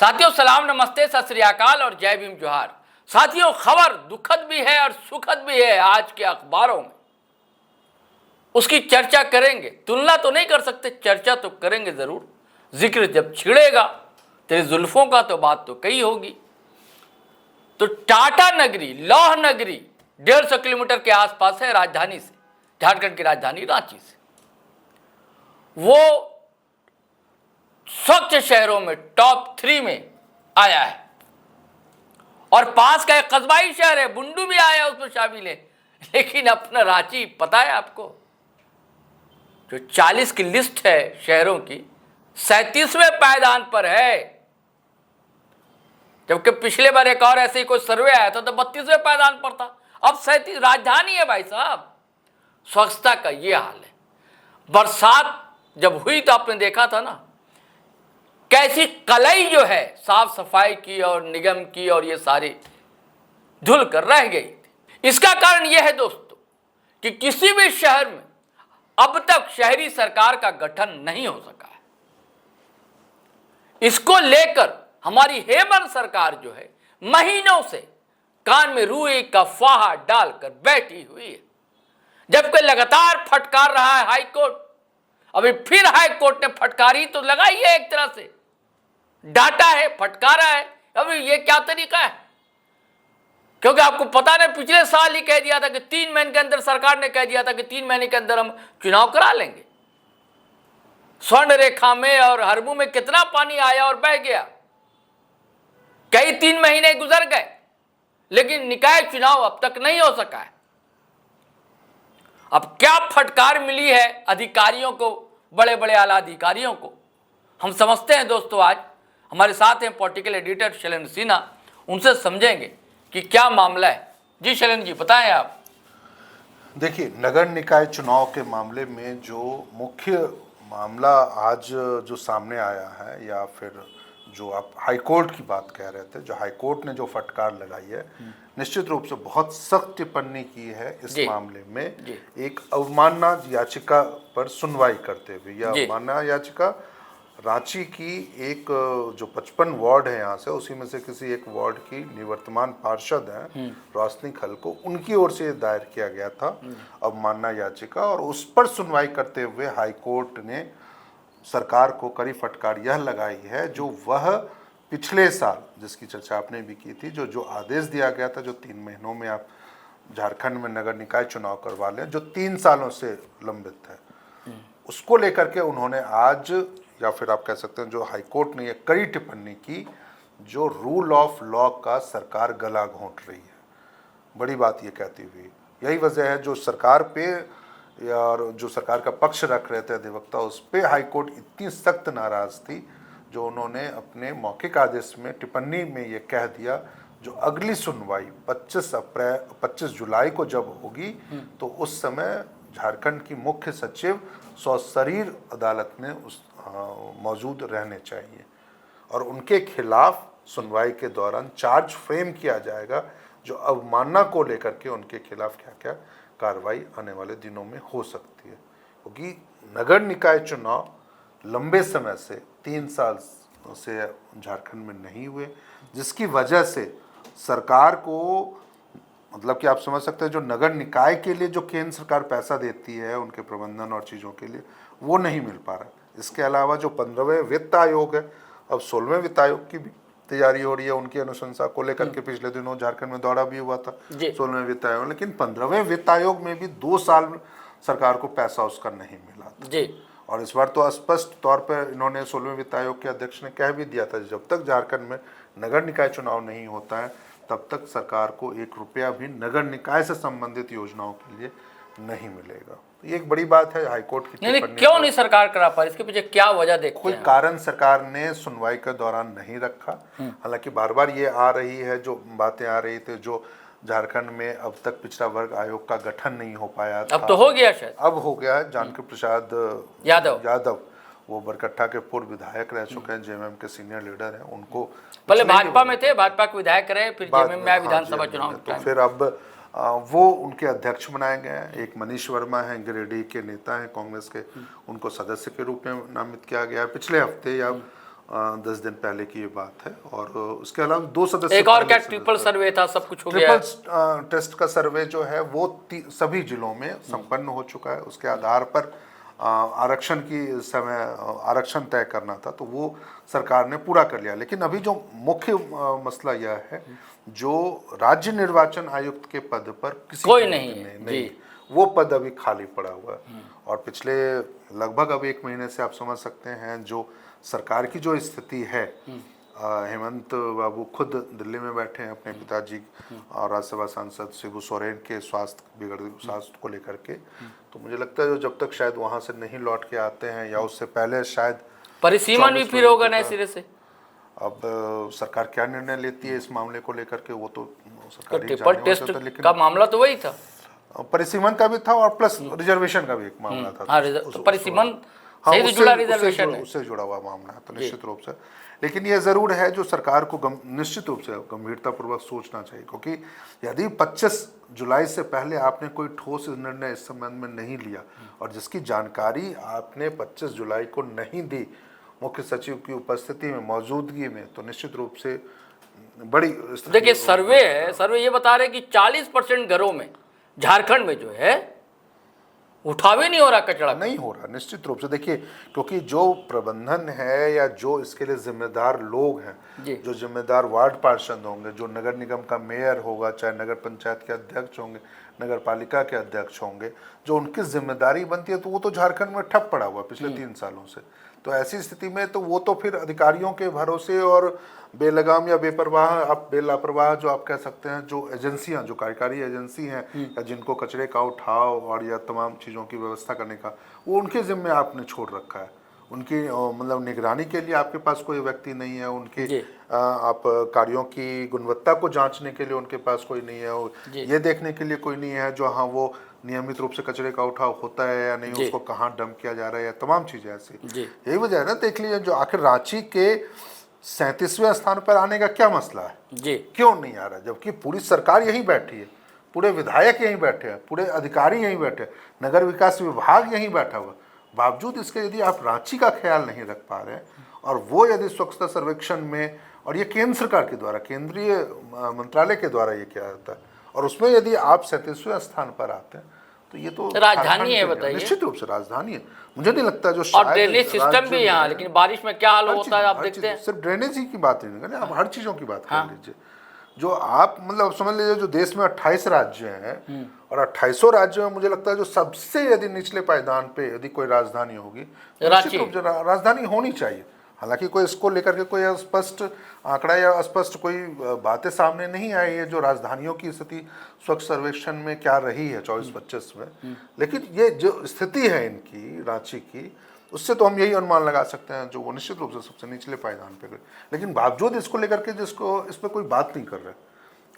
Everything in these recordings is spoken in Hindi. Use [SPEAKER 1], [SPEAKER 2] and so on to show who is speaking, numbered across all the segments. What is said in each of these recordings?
[SPEAKER 1] साथियों सलाम, नमस्ते, सत श्री अकाल और जय भीम जोहार। साथियों, खबर दुखद भी है और सुखद भी है। आज के अखबारों में उसकी चर्चा करेंगे। तुलना तो नहीं कर सकते, चर्चा तो करेंगे जरूर। जिक्र जब छिड़ेगा तेरे जुल्फों का तो बात तो कई होगी। तो टाटा नगरी, लौह नगरी 150 किलोमीटर के आसपास है राजधानी से, झारखंड की राजधानी रांची से। वो स्वच्छ शहरों में टॉप 3 में आया है और पास का एक कस्बाई शहर है बुंडू भी आया, उसमें शामिल है। लेकिन अपना रांची पता है आपको, जो 40 की लिस्ट है शहरों की, 37वें पायदान पर है। जबकि पिछले बार एक और ऐसे ही कोई सर्वे आया था तो 32वें पायदान पर था। अब 37 राजधानी है भाई साहब। स्वच्छता का ये हाल है। बरसात जब हुई तो आपने देखा था ना, कैसी कलई जो है साफ सफाई की और निगम की, और ये सारी धुल कर रह गई थी। इसका कारण यह है दोस्तों कि किसी भी शहर में अब तक शहरी सरकार का गठन नहीं हो सका है। इसको लेकर हमारी हेमंत सरकार जो है महीनों से कान में रुई का फाहा डालकर बैठी हुई है, जबकि लगातार फटकार रहा है हाईकोर्ट। अभी फिर हाईकोर्ट ने फटकारी तो लगाई है, एक तरह से डाटा है, फटकारा है। अभी ये क्या तरीका है? क्योंकि आपको पता नहीं, पिछले साल ही कह दिया था कि 3 महीने के अंदर, सरकार ने कह दिया था कि 3 महीने के अंदर हम चुनाव करा लेंगे। स्वर्ण रेखा में और हरमू में कितना पानी आया और बह गया। कई 3 महीने गुजर गए, लेकिन निकाय चुनाव अब तक नहीं हो सका है। अब क्या फटकार मिली है अधिकारियों को, बड़े बड़े आला अधिकारियों को, हम समझते हैं दोस्तों। आज हमारे साथ हैं पॉलिटिकल एडिटर शैलेंद्र सिन्हा, उनसे समझेंगे कि क्या मामला है। जी शैलेंद्र जी, बताएं आप।
[SPEAKER 2] देखिए, नगर निकाय चुनाव के मामले में जो मुख्य मामला आज जो सामने आया है, या फिर जो आप हाईकोर्ट की बात कह रहे थे, जो हाईकोर्ट ने जो फटकार लगाई है, निश्चित रूप से बहुत सख्त टिप्पणी की है इस मामले में। एक अवमानना याचिका पर सुनवाई करते हुए, यह अवमानना याचिका रांची की एक जो 55 वार्ड है यहाँ से, उसी में से किसी एक वार्ड की निवर्तमान पार्षद हैं रोशनी खलको, उनकी ओर से दायर किया गया था अवमानना याचिका। और उस पर सुनवाई करते हुए हाईकोर्ट ने सरकार को कड़ी फटकार यह लगाई है, जो वह पिछले साल, जिसकी चर्चा आपने भी की थी, जो आदेश दिया गया था, जो 3 महीनों में आप झारखंड में नगर निकाय चुनाव करवा लें, जो 3 सालों से लंबित है, उसको लेकर के उन्होंने आज, या फिर आप कह सकते हैं जो हाईकोर्ट ने ये कड़ी टिप्पणी की, जो रूल ऑफ लॉ का सरकार गला घोंट रही है। बड़ी बात ये कहती हुई, यही वजह है जो सरकार पे और जो सरकार का पक्ष रख रहे थे अधिवक्ता, उस पर हाईकोर्ट इतनी सख्त नाराज थी, जो उन्होंने अपने मौखिक आदेश में टिप्पणी में ये कह दिया, जो अगली सुनवाई 25 जुलाई को जब होगी, तो उस समय झारखंड की मुख्य सचिव सशरीर अदालत में मौजूद रहने चाहिए और उनके खिलाफ सुनवाई के दौरान चार्ज फ्रेम किया जाएगा, जो अवमानना को लेकर के उनके खिलाफ क्या क्या कार्रवाई आने वाले दिनों में हो सकती है। क्योंकि नगर निकाय चुनाव लंबे समय से 3 साल से झारखंड में नहीं हुए, जिसकी वजह से सरकार को, मतलब कि आप समझ सकते हैं, जो नगर निकाय के लिए जो केंद्र सरकार पैसा देती है उनके प्रबंधन और चीज़ों के लिए, वो नहीं मिल पा रहा। इसके अलावा जो 15वें वित्त आयोग है, अब 16वें वित्त आयोग की भी तैयारी हो रही है, उनकी अनुशंसा को लेकर के पिछले दिनों झारखंड में दौरा भी हुआ था 16वें वित्त आयोग, लेकिन 15वें वित्त आयोग में भी 2 साल सरकार को पैसा उसका नहीं मिला था। और इस बार तो स्पष्ट तौर पर इन्होंने 16वें वित्त आयोग के अध्यक्ष ने कह भी दिया था, जब तक झारखंड में नगर निकाय चुनाव नहीं होता है, तब तक सरकार को 1 रुपया भी नगर निकाय से संबंधित योजनाओं के लिए नहीं मिलेगा। ये एक बड़ी बात है हाईकोर्ट की।
[SPEAKER 1] नहीं, क्यों नहीं सरकार करा पा रही? इसके पीछे क्या वजह देखते
[SPEAKER 2] हैं? कोई कारण सरकार ने सुनवाई के दौरान नहीं रखा। हालांकि बार बार ये आ रही है, जो बातें आ रही थी, जो झारखंड में अब तक पिछड़ा वर्ग आयोग का गठन नहीं हो पाया था,
[SPEAKER 1] अब तो हो गया, शायद
[SPEAKER 2] अब हो गया है। जानकी प्रसाद यादव वो बरकट्टा के पूर्व विधायक रह चुके हैं, जेएमएम के सीनियर लीडर हैं। उनको
[SPEAKER 1] पहले भाजपा में थे, भाजपा के विधायक रहे, फिर जेएमएम में विधानसभा चुनाव,
[SPEAKER 2] तो फिर अब वो उनके अध्यक्ष बनाए गए हैं। एक मनीष वर्मा हैं, गिरिडीह के नेता हैं कांग्रेस के, उनको सदस्य के रूप में नामित किया गया है। पिछले हफ्ते या 10 दिन पहले की ये बात है। और उसके अलावा 2 सदस्य
[SPEAKER 1] एक और क्या ट्रिपल सर्वे था, सब कुछ हो गया?
[SPEAKER 2] ट्रिपल टेस्ट का सर्वे जो है वो सभी जिलों में संपन्न हो चुका है। उसके आधार पर आरक्षण की समय आरक्षण तय करना था, तो वो सरकार ने पूरा कर लिया। लेकिन अभी जो मुख्य मसला यह है, जो राज्य निर्वाचन आयुक्त के पद पर किसी
[SPEAKER 1] कोई नहीं है,
[SPEAKER 2] वो पद अभी खाली पड़ा हुआ है। और पिछले लगभग अब 1 महीने से आप समझ सकते हैं जो सरकार की जो स्थिति है, हेमंत बाबू खुद दिल्ली में बैठे हैं अपने पिताजी और राज्यसभा सांसद शिबू सोरेन के स्वास्थ्य को लेकर के। तो मुझे लगता है जब तक शायद वहां से नहीं लौट के आते हैं या उससे पहले शायद
[SPEAKER 1] परिसीमन भी फिर होगा नए सिरे से।
[SPEAKER 2] अब सरकार क्या निर्णय लेती है इस मामले को लेकर के वो तो सरकार ही
[SPEAKER 1] ट्रिपल
[SPEAKER 2] जाने
[SPEAKER 1] टेस्ट
[SPEAKER 2] वाला था। लेकिन
[SPEAKER 1] का मामला तो वही था,
[SPEAKER 2] परिसीमन का भी था और प्लस रिजर्वेशन का भी एक मामला था।
[SPEAKER 1] हाँ, तो परिसीमन से ही जुड़ा रिजर्वेशन है,
[SPEAKER 2] उससे जुड़ा हुआ मामला है, तो निश्चित रूप से। लेकिन ये जरूर है जो सरकार को निश्चित रूप से गंभीरतापूर्वक सोचना चाहिए, क्योंकि यदि 25 जुलाई से पहले आपने कोई ठोस निर्णय इस संबंध में नहीं लिया और जिसकी जानकारी आपने 25 जुलाई को नहीं दी मुख्य सचिव की उपस्थिति में, मौजूदगी में, तो निश्चित रूप से बड़ी
[SPEAKER 1] देखिए सर्वे है, सर्वे ये बता रहे कि 40% घरों में झारखंड में जो है उठावे नहीं हो रहा, कचरा
[SPEAKER 2] नहीं हो रहा। निश्चित रूप से देखिए, क्योंकि जो प्रबंधन है या जो इसके लिए जिम्मेदार लोग हैं, जो जिम्मेदार वार्ड पार्षद होंगे, जो नगर निगम का मेयर होगा, चाहे नगर पंचायत के अध्यक्ष होंगे, नगर पालिका के अध्यक्ष होंगे, जो उनकी जिम्मेदारी बनती है, तो वो तो झारखंड में ठप पड़ा हुआ पिछले 3 सालों से। तो ऐसी स्थिति में तो वो तो फिर अधिकारियों के भरोसे और बेलगाम या बेपरवाह, आप बेलापरवाह जो आप कह सकते हैं, जो एजेंसियां, जो कार्यकारी एजेंसी हैं या जिनको कचरे का उठाव और या तमाम चीज़ों की व्यवस्था करने का, वो उनके जिम्मे आपने छोड़ रखा है। उनकी मतलब निगरानी के लिए आपके पास कोई व्यक्ति नहीं है, उनके आप कार्यों की गुणवत्ता को जांचने के लिए उनके पास कोई नहीं है, ये देखने के लिए कोई नहीं है जो हाँ वो नियमित रूप से कचरे का उठाव होता है या नहीं, उसको कहाँ डंप किया जा रहा है या तमाम चीज़ें ऐसी। यही वजह है ना, देख लीजिए जो आखिर रांची के 37वें स्थान पर आने का क्या मसला है, क्यों नहीं आ रहा, जबकि पूरी सरकार यहीं बैठी है, पूरे विधायक यहीं बैठे हैं, पूरे अधिकारी यहीं बैठे हैं, नगर विकास विभाग यहीं बैठा हुआ, बावजूद इसके यदि आप रांची का ख्याल नहीं रख पा रहे हैं और वो यदि स्वच्छता सर्वेक्षण में, और ये केंद्र सरकार के द्वारा, केंद्रीय मंत्रालय के द्वारा ये किया जाता है, और उसमें यदि आप 37वें स्थान पर आते हैं तो ये तो
[SPEAKER 1] राजधानी है, बताइए।
[SPEAKER 2] निश्चित रूप से राजधानी है। मुझे नहीं लगता जो
[SPEAKER 1] और ड्रेनेज सिस्टम भी यहाँ, लेकिन बारिश में क्या हाल होता है आप देखते हैं।
[SPEAKER 2] सिर्फ ड्रेनेज ही की बात नहीं करें, आप हर चीज़ों की बात कर लीजिए। जो आप मतलब समझ लीजिए जो देश में 28 राज्य हैं और 28 राज्यों में मुझे लगता है जो सबसे यदि निचले पायदान पे यदि कोई राजधानी होगी, निश्चित रूप से राजधानी होनी चाहिए। हालांकि कोई इसको लेकर के कोई स्पष्ट आंकड़ा या स्पष्ट कोई बातें सामने नहीं आई है जो राजधानियों की स्थिति स्वच्छ सर्वेक्षण में क्या रही है 24-25 में, लेकिन ये जो स्थिति है इनकी रांची की, उससे तो हम यही अनुमान लगा सकते हैं जो वो निश्चित रूप से सबसे निचले पायदान पे गए। लेकिन बावजूद इसको लेकर के जिसको इस पर कोई बात नहीं कर रहा है,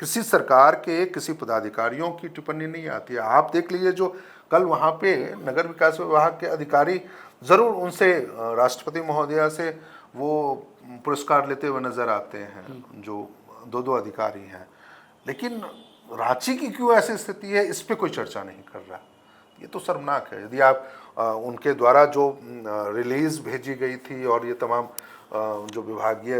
[SPEAKER 2] किसी सरकार के किसी पदाधिकारियों की टिप्पणी नहीं आती है। आप देख लीजिए जो कल वहाँ पे नगर विकास विभाग के अधिकारी जरूर उनसे राष्ट्रपति महोदया से वो पुरस्कार लेते हुए नजर आते हैं, जो 2 अधिकारी हैं, लेकिन रांची की क्यों ऐसी स्थिति है इस पे कोई चर्चा नहीं कर रहा। ये तो शर्मनाक है। यदि आप उनके द्वारा जो रिलीज भेजी गई थी और ये तमाम जो विभागीय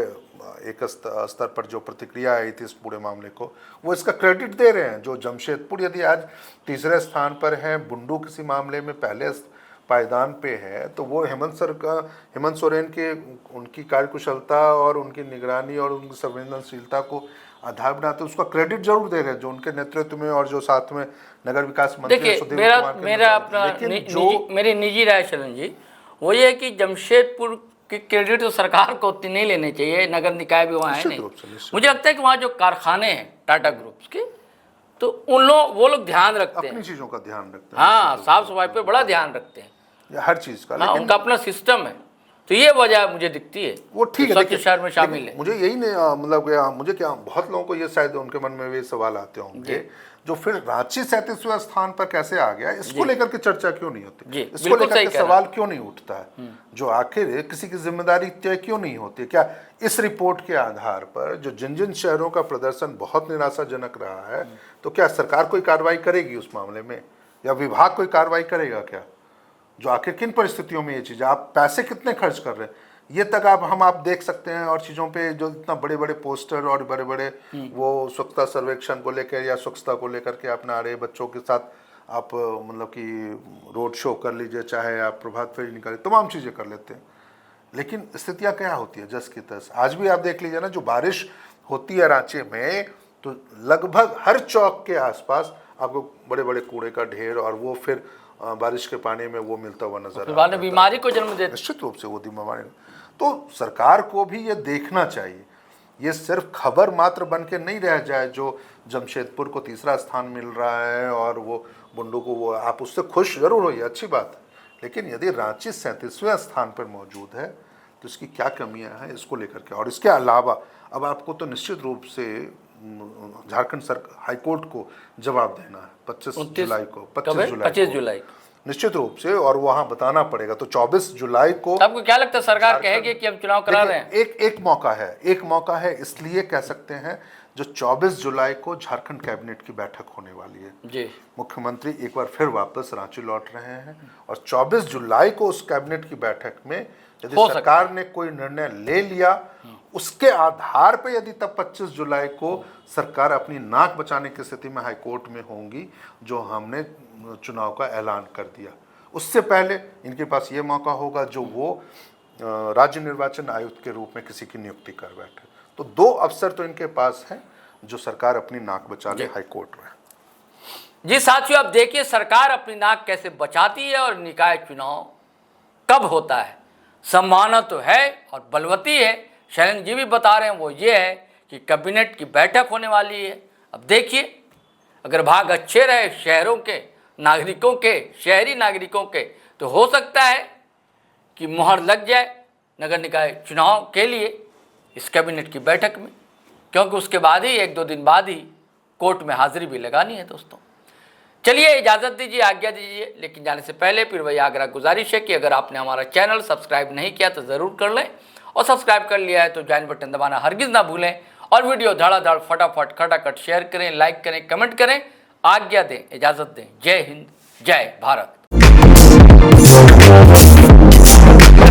[SPEAKER 2] एक स्तर पर जो प्रतिक्रिया आई थी इस पूरे मामले को, वो इसका क्रेडिट दे रहे हैं। जो जमशेदपुर यदि आज 3रे स्थान पर है, बुंडू किसी मामले में पहले पायदान पे है, तो वो हेमंत सोरेन के उनकी कार्यकुशलता और उनकी निगरानी और उनकी संवेदनशीलता को आधार बनाते उसका क्रेडिट जरूर दे रहे हैं जो उनके नेतृत्व में और जो साथ में नगर विकास मंत्री।
[SPEAKER 1] देखिए मेरी निजी राय चलन जी वो ये है कि जमशेदपुर की क्रेडिट तो सरकार को उतनी नहीं लेने चाहिए, नगर निकाय भी वहाँ है नहीं। मुझे लगता है कि वहाँ जो कारखाने हैं टाटा ग्रुप्स के, तो वो लोग ध्यान रखते हैं,
[SPEAKER 2] अपनी चीजों का ध्यान रखते हैं।
[SPEAKER 1] हाँ, साफ सफाई पे बड़ा ध्यान रखते हैं,
[SPEAKER 2] हर चीज का।
[SPEAKER 1] हाँ, उनका अपना सिस्टम है, तो ये वजह मुझे दिखती है।
[SPEAKER 2] वो ठीक है,
[SPEAKER 1] स्वच्छ शहर में शामिल है।
[SPEAKER 2] मुझे यही नहीं मतलब मुझे क्या, बहुत लोगों को ये शायद उनके मन में भी सवाल आते होंगे जो फिर रांची 37वें स्थान पर कैसे आ गया, इसको लेकर के चर्चा क्यों नहीं होती, इसको लेकर के सवाल क्यों नहीं उठता है, जो आखिर किसी की जिम्मेदारी तय क्यों नहीं होती। क्या इस रिपोर्ट के आधार पर जो जिन जिन शहरों का प्रदर्शन बहुत निराशाजनक रहा है, तो क्या सरकार कोई कार्रवाई करेगी उस मामले में, या विभाग कोई कार्रवाई करेगा क्या, जो आखिर किन परिस्थितियों में ये चीज़, आप पैसे कितने खर्च कर रहे हैं, ये तक हम आप देख सकते हैं। और चीज़ों पे जो इतना बड़े बड़े पोस्टर और बड़े बड़े वो स्वच्छता सर्वेक्षण को लेकर या स्वच्छता को लेकर के अपना आ रहे बच्चों के साथ आप मतलब कि रोड शो कर लीजिए, चाहे आप प्रभात फेरी निकालिए, तमाम चीज़ें कर लेते हैं। लेकिन स्थितियाँ क्या होती है जस की तस। आज भी आप देख लीजिए ना, जो बारिश होती है रांची में, तो लगभग हर चौक के आसपास आपको बड़े बड़े कूड़े का ढेर, और वो फिर बारिश के पानी में वो मिलता हुआ नजर आता है,
[SPEAKER 1] बीमारी को जन्म देता।
[SPEAKER 2] निश्चित रूप से वो बीमारी। तो सरकार को भी ये देखना चाहिए, ये सिर्फ खबर मात्र बन के नहीं रह जाए जो जमशेदपुर को तीसरा स्थान मिल रहा है और वो बुंडू को वो, आप उससे खुश जरूर होइए, अच्छी बात है। लेकिन यदि रांची 37वें स्थान पर मौजूद है तो इसकी क्या कमियां हैं इसको लेकर के। और इसके अलावा अब आपको तो निश्चित रूप से झारखंड सरकार हाईकोर्ट को जवाब देना है 25 जुलाई को,
[SPEAKER 1] 25 जुलाई
[SPEAKER 2] निश्चित रूप से, और वहां बताना पड़ेगा। तो 24 जुलाई को
[SPEAKER 1] आपको क्या लगता है सरकार कहेगी कि हम चुनाव करा रहे हैं?
[SPEAKER 2] एक मौका है, इसलिए कह सकते हैं जो 24 जुलाई को झारखंड कैबिनेट की बैठक होने वाली है
[SPEAKER 1] जी।
[SPEAKER 2] मुख्यमंत्री एक बार फिर वापस रांची लौट रहे हैं और 24 जुलाई को उस कैबिनेट की बैठक में यदि सरकार ने कोई निर्णय ले लिया, उसके आधार पर यदि तब 25 जुलाई को सरकार अपनी नाक बचाने की स्थिति में हाईकोर्ट में होंगी, जो हमने चुनाव का ऐलान कर दिया, उससे पहले इनके पास ये मौका होगा जो वो राज्य निर्वाचन आयुक्त के रूप में किसी की नियुक्ति कर बैठे। तो 2 अवसर तो इनके पास हैं जो सरकार अपनी नाक बचा ले हाईकोर्ट में।
[SPEAKER 1] जी साथियों, अब देखिए सरकार अपनी नाक कैसे बचाती है और निकाय चुनाव कब होता है। संभावना तो है और बलवती है। शैलेंद्र जी भी बता रहे हैं, वो ये है कि कैबिनेट की बैठक होने वाली है। अब देखिए, अगर भाग अच्छे रहे शहरों के नागरिकों के, शहरी नागरिकों के, तो हो सकता है कि मुहर लग जाए नगर निकाय चुनाव के लिए इस कैबिनेट की बैठक में, क्योंकि उसके बाद ही 1-2 दिन बाद ही कोर्ट में हाजिरी भी लगानी है। दोस्तों चलिए, इजाज़त दीजिए, आज्ञा दीजिए। लेकिन जाने से पहले फिर वही आग्रह गुजारिश है कि अगर आपने हमारा चैनल सब्सक्राइब नहीं किया तो ज़रूर कर लें, और सब्सक्राइब कर लिया है तो ज्वाइन बटन दबाना हरगिज़ ना भूलें, और वीडियो धड़ाधड़ फटाफट खटाखट शेयर करें, लाइक करें, कमेंट करें। आज्ञा दें, इजाज़त दें। जय हिंद, जय भारत।